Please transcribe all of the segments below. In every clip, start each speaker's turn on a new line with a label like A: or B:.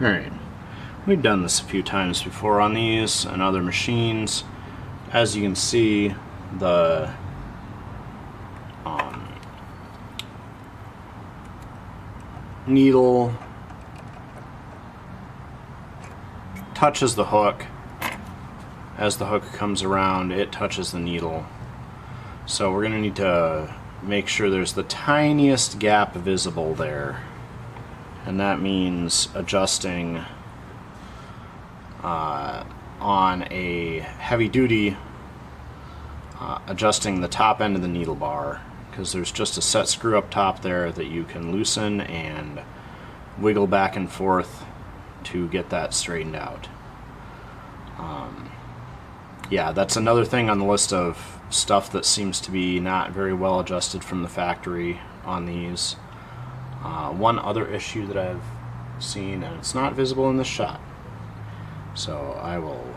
A: Alright, we've done this a few times before on these and other machines. As you can see, the needle touches the hook. As the hook comes around, it touches the needle. So we're going to need to make sure there's the tiniest gap visible there. And that means adjusting on a heavy duty, adjusting the top end of the needle bar, because there's just a set screw up top there that you can loosen and wiggle back and forth to get that straightened out. Yeah, that's another thing on the list of stuff that seems to be not very well adjusted from the factory on these. One other issue that I've seen, and it's not visible in this shot, so I will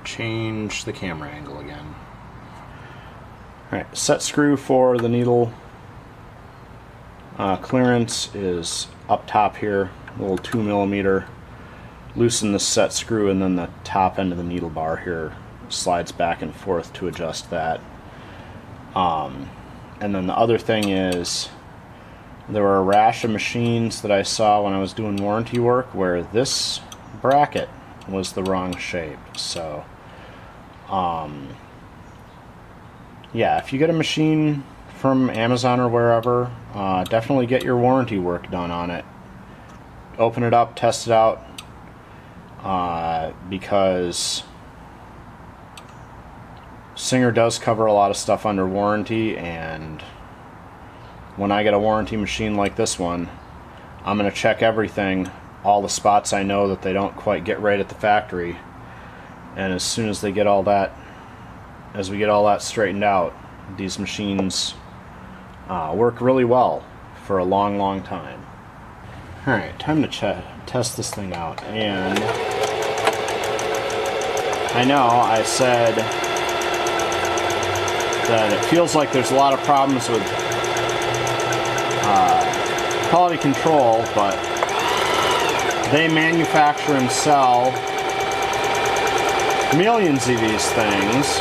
A: change the camera angle again. Alright, set screw for the needle clearance is up top here, a little 2mm. Loosen the set screw, and then the top end of the needle bar here slides back and forth to adjust that. And then the other thing is, there were a rash of machines that I saw when I was doing warranty work where this bracket was the wrong shape. So yeah, if you get a machine from Amazon or wherever, definitely get your warranty work done on it. Open it up, test it out, because Singer does cover a lot of stuff under warranty, and when I get a warranty machine like this one, I'm going to check everything, all the spots I know that they don't quite get right at the factory, and as soon as they get all that, as we get all that straightened out, these machines work really well for a long time. Alright, time to test this thing out. And I know I said that it feels like there's a lot of problems with quality control, but they manufacture and sell millions of these things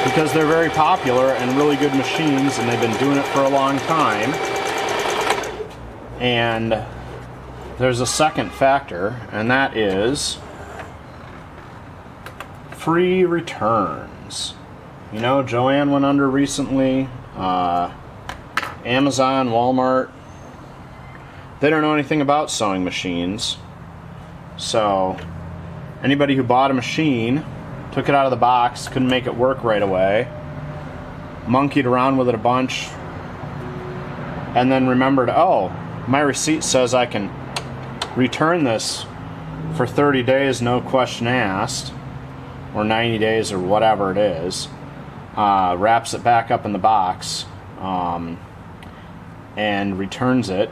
A: because they're very popular and really good machines, and they've been doing it for a long time. And there's a second factor, and that is free returns. You know, Joanne went under recently. Amazon, Walmart, they don't know anything about sewing machines. So anybody who bought a machine, took it out of the box, couldn't make it work right away, monkeyed around with it a bunch, and then remembered, oh, my receipt says I can return this for 30 days, no question asked, or 90 days, or whatever it is, wraps it back up in the box, and returns it,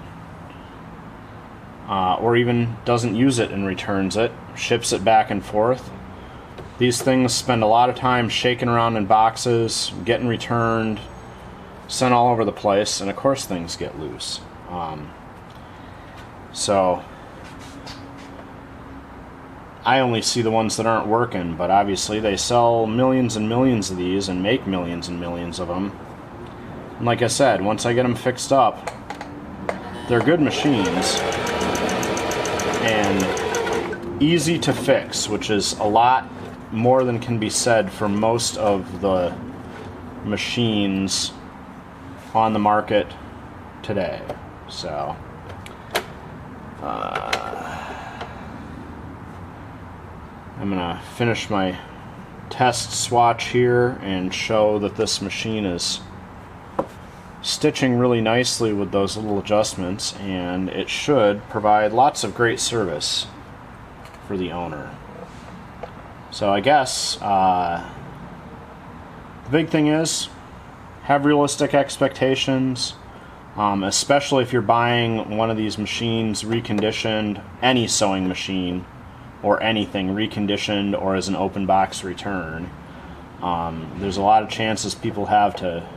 A: or even doesn't use it and returns it, ships it back and forth. These things spend a lot of time shaking around in boxes, getting returned, sent all over the place, and of course things get loose. So I only see the ones that aren't working, but obviously they sell millions and millions of these and make millions and millions of them. And like I said, once I get them fixed up, they're good machines and easy to fix, which is a lot more than can be said for most of the machines on the market today. So I'm gonna finish my test swatch here and show that this machine is stitching really nicely with those little adjustments, and it should provide lots of great service for the owner. So I guess the big thing is have realistic expectations, especially if you're buying one of these machines reconditioned, any sewing machine or anything reconditioned or as an open box return. There's a lot of chances people have to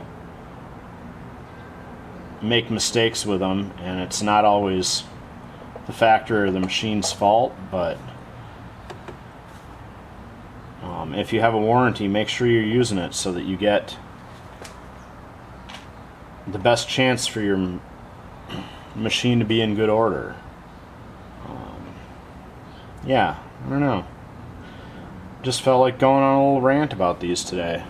A: make mistakes with them, and it's not always the factory or the machine's fault, but if you have a warranty, make sure you're using it so that you get the best chance for your machine to be in good order. Yeah, I don't know. Just felt like going on a little rant about these today.